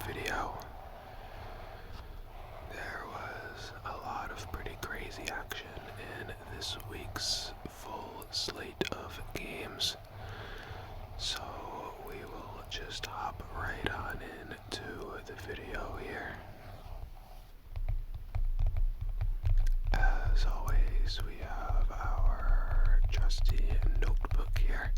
video. There was a lot of pretty crazy action in this week's full slate of games, so we will just hop right on into the video here. As always, we have our trusty notebook here,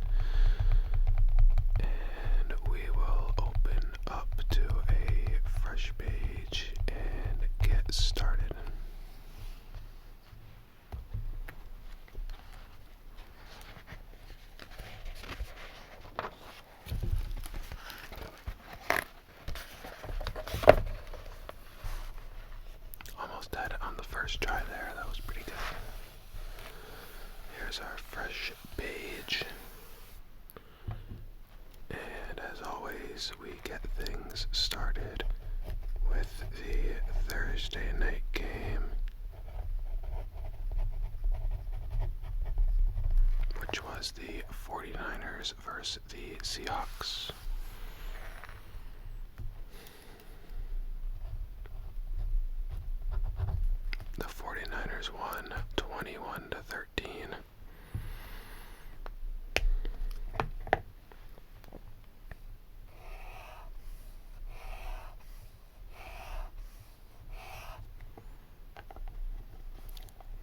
and we will open up to a fresh page and get started. Almost had it on the first try there. That was pretty good. Here's our fresh page. And as always, we get things started with the Thursday night game, which was the 49ers versus the Seahawks. The 49ers won 21-13.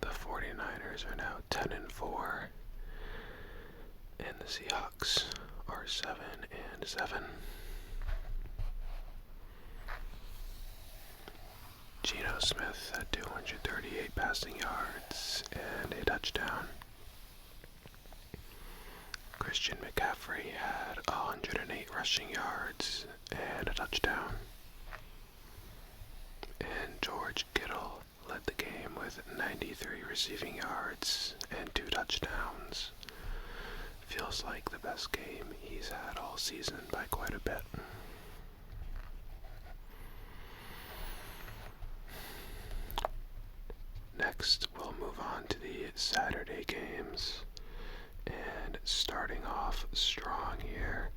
The 49ers are now 10-4, and the Seahawks are 7-7. Geno Smith had 238 passing yards and a touchdown. Christian McCaffrey had 108 rushing yards and a touchdown. And George Kittle led the game with 93 receiving yards and 2 touchdowns. Feels like the best game he's had all season by quite a bit. Next, we'll move on to the Saturday games. And starting off strong here,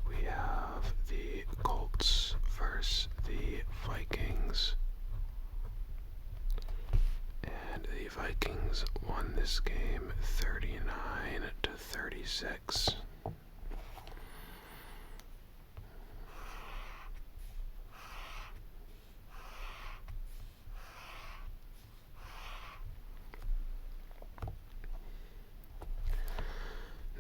we have the Colts versus the Vikings. And the Vikings won this game 39-36.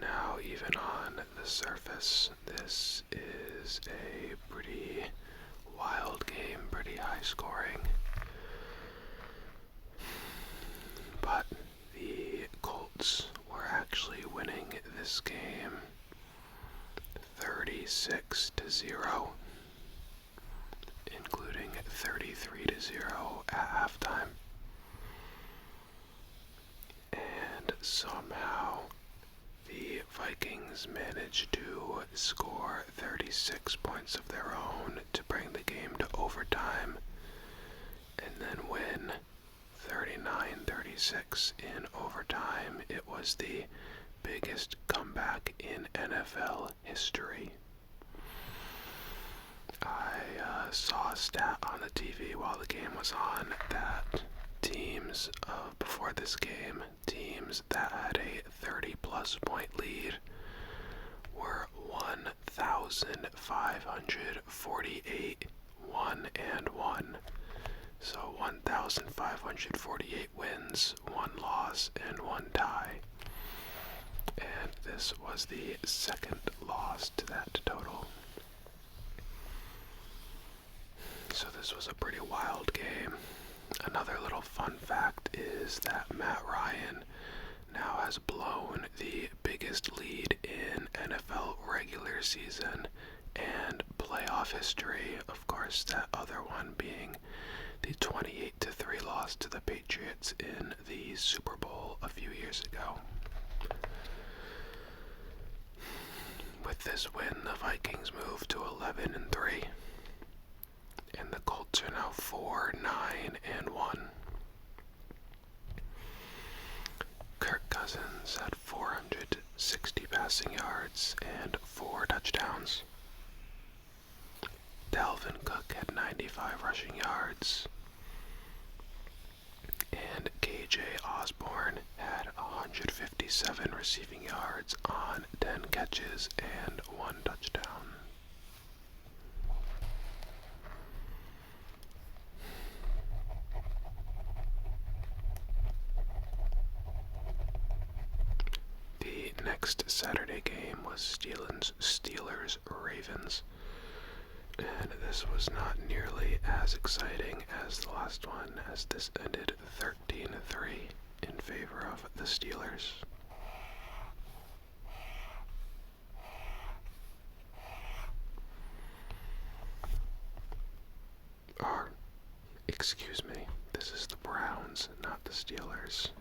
Now, even on the surface, this is a pretty wild game, pretty high scoring. But the Colts were actually winning this game 36-0, including 33-0 at halftime. And somehow the Vikings managed to score 36 points of their own to bring the game to overtime, and then win 39-36 in overtime. It was the biggest comeback in NFL history. I saw a stat on the TV while the game was on that teams before this game, teams that had a 30-plus point lead were 1,548 1-1. So 1,548 wins, 1 loss, and 1 tie. And this was the second loss to that total. So this was a pretty wild game. Another little fun fact is that Matt Ryan now has blown the biggest lead in NFL regular season and playoff history. Of course, that other one being the 28-3 loss to the Patriots in the Super Bowl a few years ago. With this win, the Vikings move to 11-3, and the Colts are now 4-9-1. Kirk Cousins had 460 passing yards and 4 touchdowns. Dalvin Cook 95 rushing yards. And KJ Osborne had 157 receiving yards on 10 catches and 1 touchdown. The next Saturday game was Steelers-Ravens. And this was not nearly as exciting as the last one, as this ended 13-3 in favor of the Steelers. Or, excuse me, this is the Browns, not the Steelers.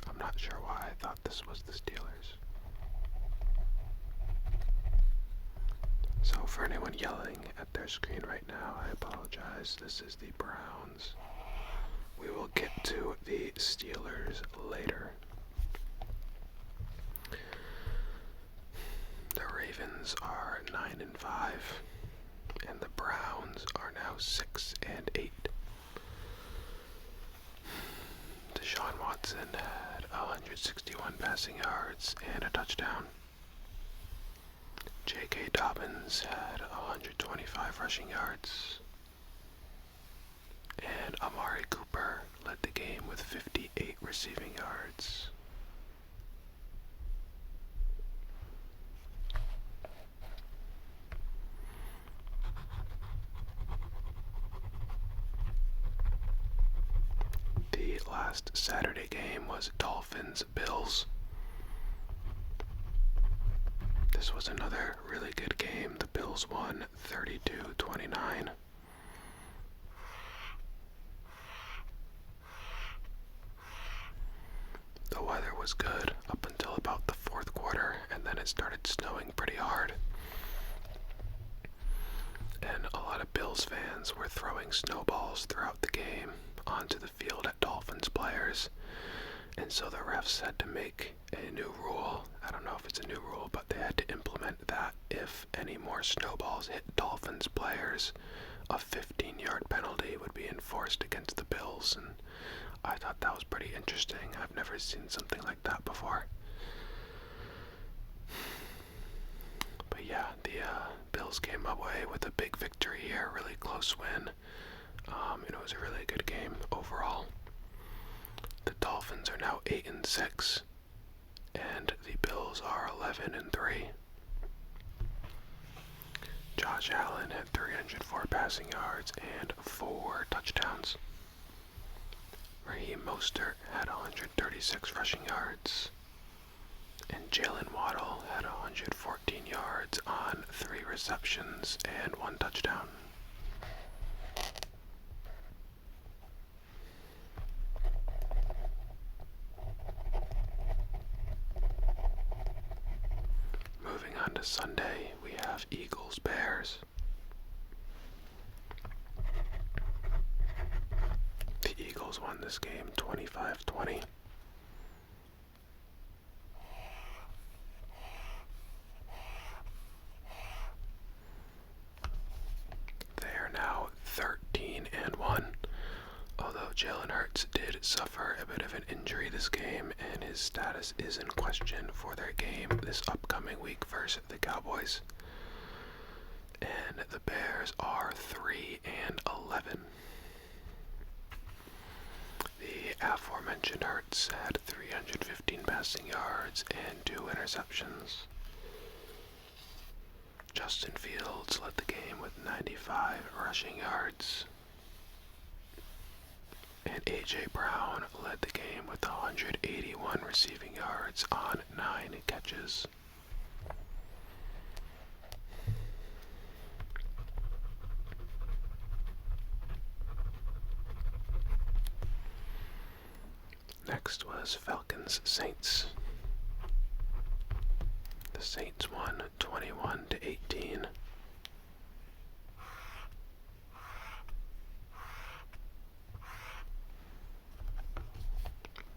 I'm not sure why I thought this was the Steelers. So for anyone yelling at their screen right now, I apologize. This is the Browns. We will get to the Steelers later. The Ravens are 9-5, and the Browns are now 6-8. Deshaun Watson had 161 passing yards and a touchdown. J.K. Dobbins had 125 rushing yards. And Amari Cooper led the game with 58 receiving yards. The last Saturday game was Dolphins-Bills. This was another really good game. The Bills won 32-29. The weather was good up until about the fourth quarter, and then it started snowing pretty hard. And a lot of Bills fans were throwing snowballs throughout the game onto the field at Dolphins players. And so the refs had to make a new rule. I don't know if it's a new rule, but they had to implement that if any more snowballs hit Dolphins players, a 15-yard penalty would be enforced against the Bills. And I thought that was pretty interesting. I've never seen something like that before. But yeah, the Bills came away with a big victory here, really close win. It was a really good game overall. The Dolphins are now 8-6, and the Bills are 11-3. Josh Allen had 304 passing yards and 4 touchdowns. Raheem Mostert had 136 rushing yards, and Jalen Waddle had 114 yards on 3 receptions and 1 touchdown. Moving on to Sunday, we have Eagles-Bears. The Eagles won this game 25-20. They are now 13-1. Although Jalen Hurts did suffer a bit of an injury this game, and his status is in question for their game this upcoming week versus the Cowboys. And the Bears are 3-11. The aforementioned Hurts had 315 passing yards and 2 interceptions. Justin Fields led the game with 95 rushing yards. And A.J. Brown led the game with 181 receiving yards on 9 catches. Next was Falcons-Saints. The Saints won 21-18.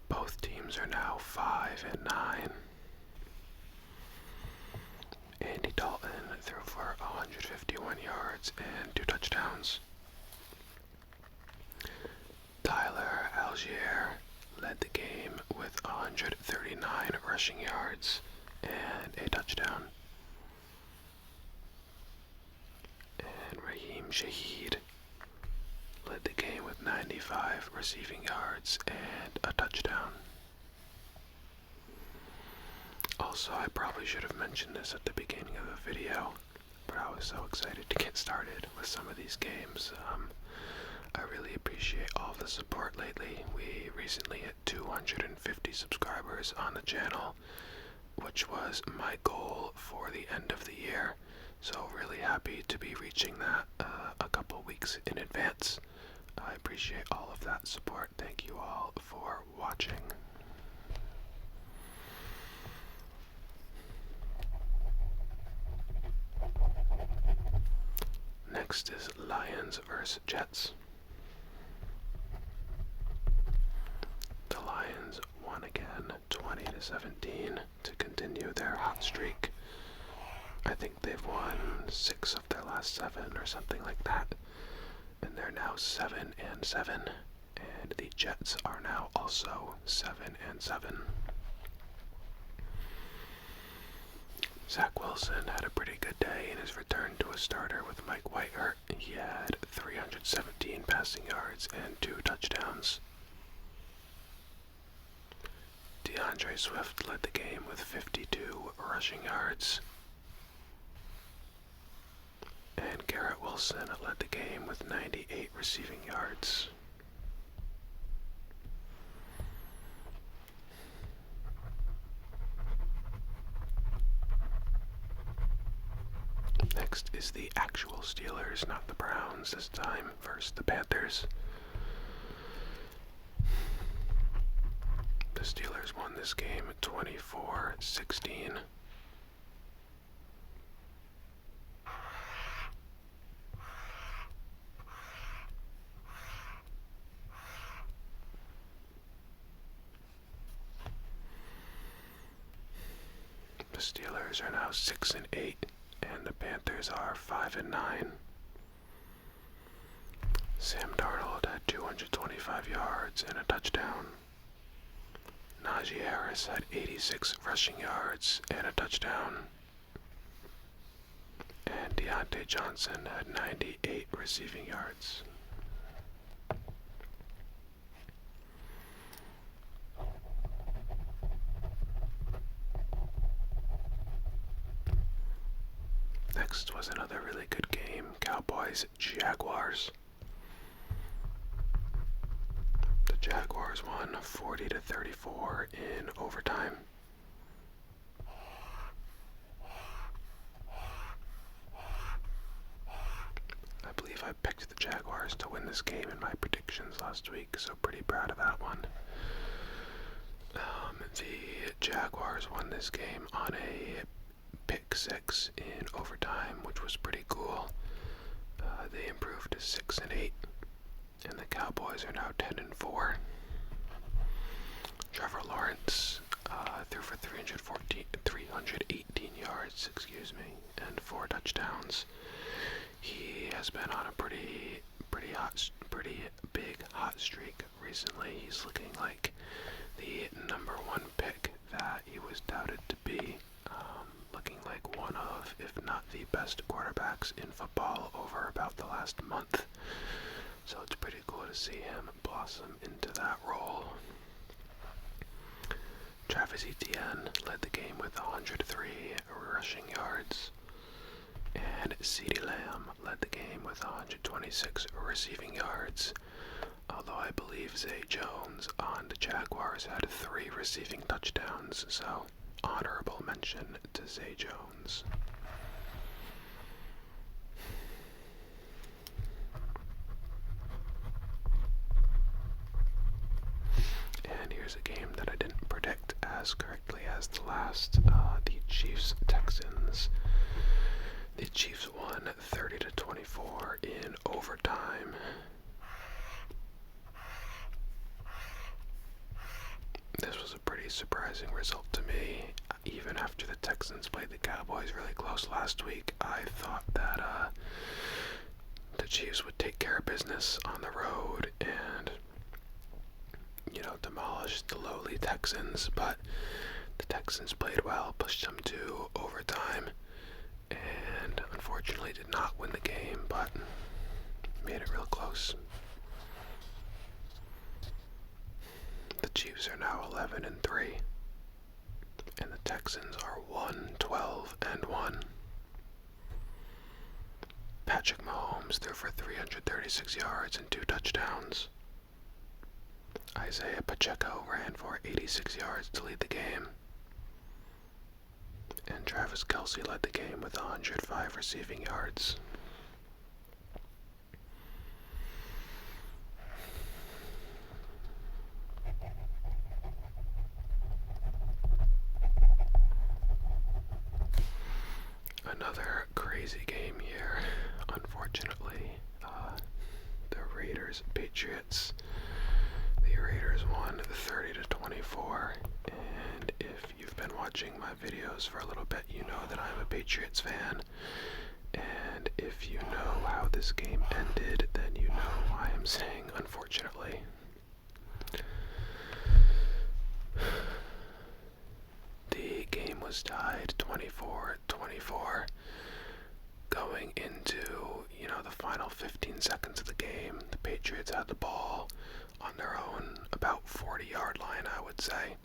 Both teams Rams are now 5-9. Andy Dalton threw for 151 yards and 2 touchdowns. Tyler Algier led the game with 139 rushing yards and a touchdown. And Raheem Shaheed led the game with 95 receiving yards and a touchdown. Also, I probably should have mentioned this at the beginning of the video, but I was so excited to get started with some of these games. I really appreciate all the support lately. We recently hit 250 subscribers on the channel, which was my goal for the end of the year. So really happy to be reaching that a couple weeks in advance. I appreciate all of that support. Thank you all for watching. Next is Lions vs. Jets. The Lions won again, 20-17, to continue their hot streak. I think they've won 6 of their last 7 or something like that. And they're now 7-7. And the Jets are now also 7-7. Zach Wilson had a pretty good day in his return to a starter with Mike White hurt. He had 317 passing yards and 2 touchdowns. DeAndre Swift led the game with 52 rushing yards. And Garrett Wilson led the game with 98 receiving yards. Next is the actual Steelers, not the Browns this time, versus the Panthers. The Steelers won this game 24-16. The Steelers are now 6-8, and the Panthers are 5-9. Sam Darnold had 225 yards and a touchdown. Najee Harris had 86 rushing yards and a touchdown. And Deontay Johnson had 98 receiving yards. Next was another really good game, Cowboys-Jaguars. The Jaguars won 40-34 in overtime. I believe I picked the Jaguars to win this game in my predictions last week, so pretty proud of that one. The Jaguars won this game on a pick 6 in overtime, which was pretty cool. They improved to 6-8, and the Cowboys are now 10-4. Trevor Lawrence threw for 318 yards, and 4 touchdowns. He has been on a pretty big hot streak recently. He's looking like the #1 pick that he was touted to be. Looking like one of, if not the best quarterbacks in football over about the last month. So it's pretty cool to see him blossom into that role. Travis Etienne led the game with 103 rushing yards. And CeeDee Lamb led the game with 126 receiving yards. Although I believe Zay Jones on the Jaguars had 3 receiving touchdowns, so honorable mention to Zay Jones. And here's a game that I didn't predict as correctly as the last, the Chiefs-Texans. The Chiefs won 30-24 in overtime. This was a pretty pretty surprising result to me. Even after the Texans played the Cowboys really close last week, I thought that the Chiefs would take care of business on the road and, demolish the lowly Texans, but the Texans played well, pushed them to overtime, and unfortunately did not win the game, but made it real close. The Chiefs are now 11-3, and the Texans are 1-12-1. Patrick Mahomes threw for 336 yards and 2 touchdowns. Isaiah Pacheco ran for 86 yards to lead the game. And Travis Kelce led the game with 105 receiving yards. Another crazy game here, unfortunately. The Raiders-Patriots. The Raiders won 30-24, and if you've been watching my videos for a little bit, you know that I'm a Patriots fan. And if you know how this game ended, then you know why I'm saying unfortunately. The game was tied 24-24. Going into, the final 15 seconds of the game, the Patriots had the ball on their own about 40-yard line, I would say.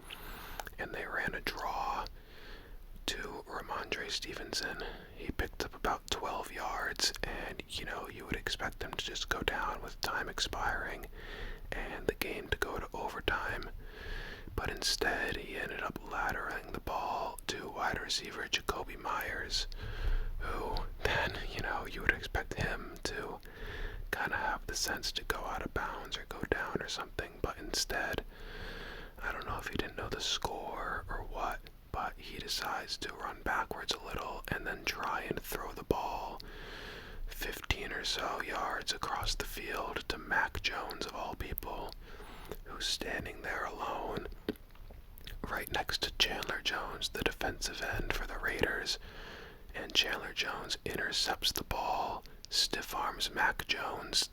And they ran a draw to Ramondre Stevenson. He picked up about 12 yards, and, you would expect them to just go down with time expiring and the game to go to overtime. But instead, he ended up laddering the ball to wide receiver Jacoby Myers, who then, you would expect him to kind of have the sense to go out of bounds or go down or something, but instead, I don't know if he didn't know the score or what, but he decides to run backwards a little and then try and throw the ball 15 or so yards across the field to Mac Jones, of all people, who's standing there alone right next to Chandler Jones, the defensive end for the Raiders. And Chandler Jones intercepts the ball, stiff arms Mac Jones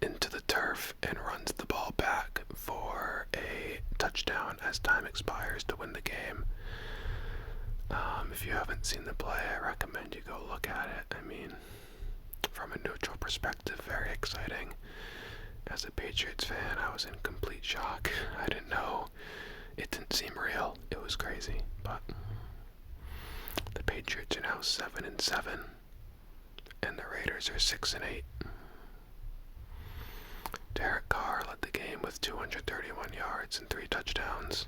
into the turf, and runs the ball back for a touchdown as time expires to win the game. If you haven't seen the play, I recommend you go look at it. I mean, from a neutral perspective, very exciting. As a Patriots fan, I was in complete shock. I didn't know. It didn't seem real. It was crazy, but the Patriots are now 7-7, and the Raiders are 6-8. Derek Carr led the game with 231 yards and 3 touchdowns.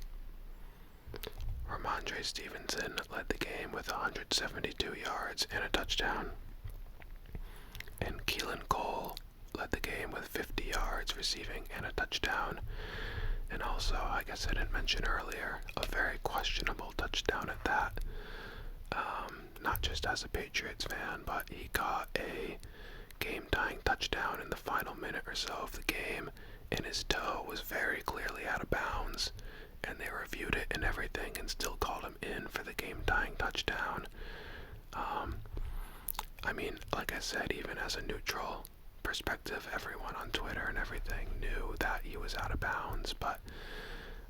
Ramondre Stevenson led the game with 172 yards and a touchdown. And Keelan Cole led the game with 50 yards receiving and a touchdown. And also, I guess I didn't mention earlier, a very questionable touchdown at that. Not just as a Patriots fan, but he got a game-tying touchdown in the final minute or so of the game, and his toe was very clearly out of bounds, and they reviewed it and everything and still called him in for the game-tying touchdown. I mean, like I said, even as a neutral perspective, everyone on Twitter and everything knew that he was out of bounds, but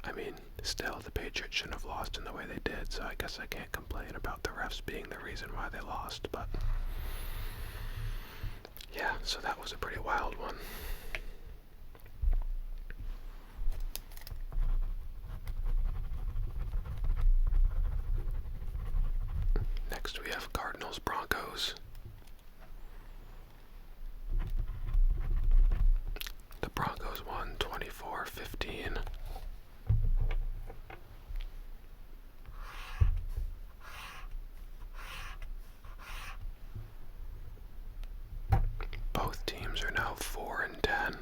I mean, still, the Patriots shouldn't have lost in the way they did, so I guess I can't complain about the refs being the reason why they lost, but yeah, so that was a pretty wild one. Next we have Cardinals-Broncos. The Broncos won 24-15. Both teams are now 4-10.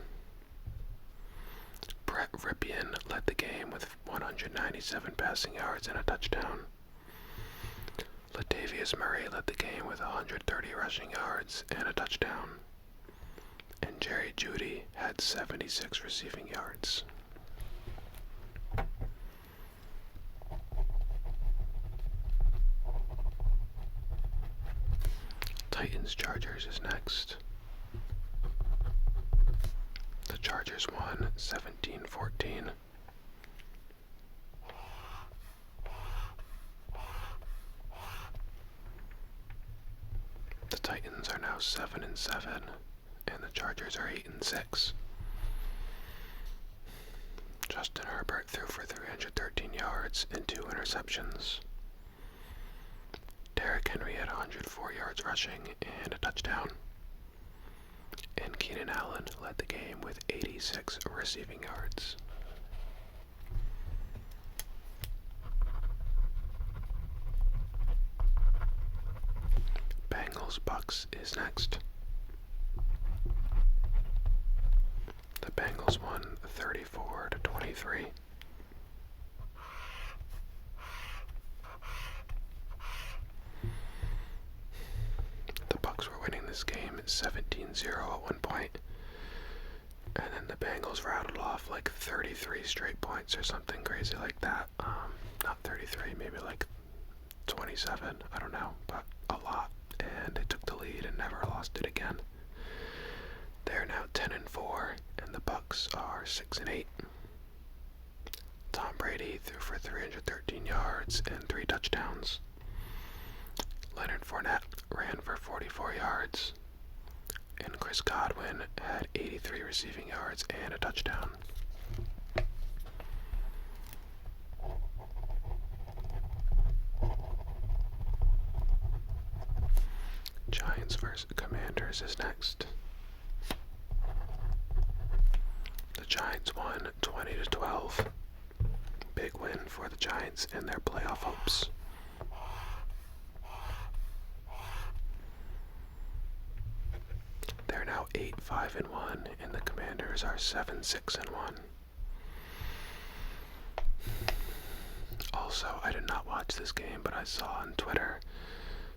Brett Ripien led the game with 197 passing yards and a touchdown. Latavius Murray led the game with 130 rushing yards and a touchdown. And Jerry Jeudy had 76 receiving yards. Titans-Chargers is next. The Chargers won 17-14. The Titans are now 7-7, and the Chargers are 8-6. Justin Herbert threw for 313 yards and 2 interceptions. Derrick Henry had 104 yards rushing and a touchdown. And Keenan Allen led the game with 86 receiving yards. Bengals-Bucks is next. The Bengals won 34-23. The Bucks were winning this game 17-0 at one point, and then the Bengals rattled off like 33 straight points or something crazy like that. Not 33, maybe like 27, I don't know, but a lot. And they took the lead and never lost it again. They're now 10-4, and the Bucks are 6-8. Tom Brady threw for 313 yards and 3 touchdowns. Leonard Fournette ran for 44 yards, and Chris Godwin had 83 receiving yards and a touchdown. Giants vs. Commanders is next. The Giants won 20-12. Big win for the Giants and their playoff hopes. They're now 8-5-1, and the Commanders are 7-6-1. Also, I did not watch this game, but I saw on Twitter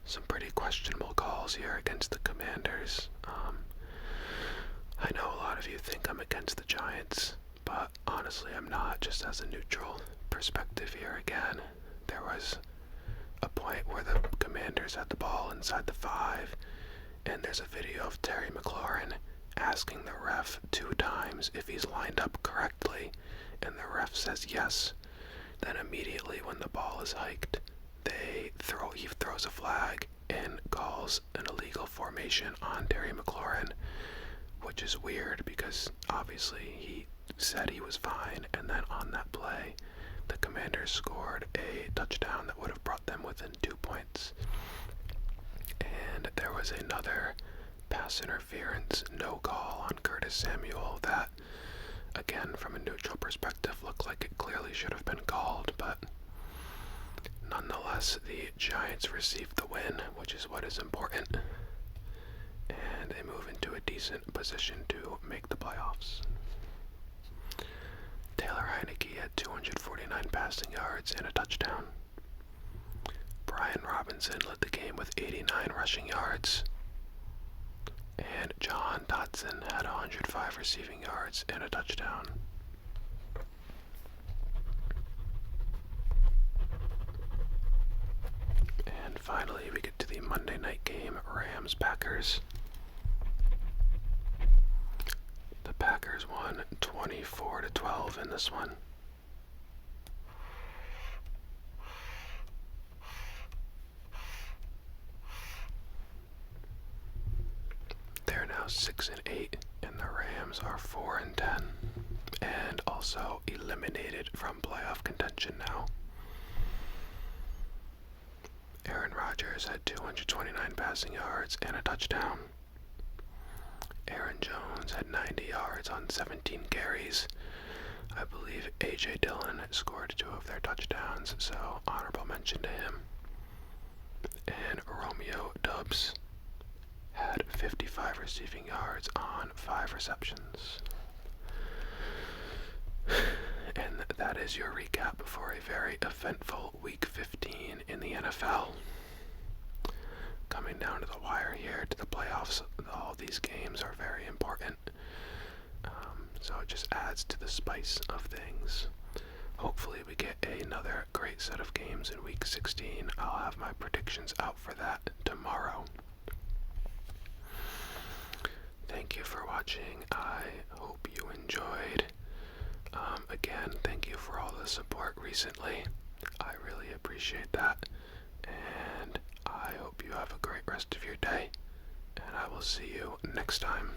some pretty questionable calls here against the Commanders. I know a lot of you think I'm against the Giants, but honestly I'm not, just as a neutral perspective here again. There was a point where the Commanders had the ball inside the 5, and there's a video of Terry McLaurin asking the ref 2 times if he's lined up correctly, and the ref says yes. Then immediately when the ball is hiked, he throws a flag and calls an illegal formation on Terry McLaurin, which is weird because obviously he said he was fine, and then on that play, the Commanders scored a touchdown that would have brought them within 2 points. And there was another pass interference no call on Curtis Samuel that, again, from a neutral perspective, looked like it clearly should have been called, but nonetheless, the Giants received the win, which is what is important, and they move into a decent position to make the playoffs. Taylor Heineke had 249 passing yards and a touchdown. Brian Robinson led the game with 89 rushing yards, and John Dotson had 105 receiving yards and a touchdown. And finally, we get to the Monday night game, Rams-Packers. The Packers won 24-12 in this one. They're now 6-8, and the Rams are 4-10, and also eliminated from playoff contention now. Aaron Rodgers had 229 passing yards and a touchdown. Aaron Jones had 90 yards on 17 carries. I believe A.J. Dillon scored 2 of their touchdowns, so honorable mention to him. And Romeo Doubs had 55 receiving yards on 5 receptions. And that is your recap for a very eventful Week 15 in the NFL. Coming down to the wire here, to the playoffs, all these games are very important. So it just adds to the spice of things. Hopefully we get another great set of games in Week 16. I'll have my predictions out for that tomorrow. thank you for watching. I hope you enjoyed. Again, thank you for all the support recently. I really appreciate that. And I hope you have a great rest of your day. And I will see you next time.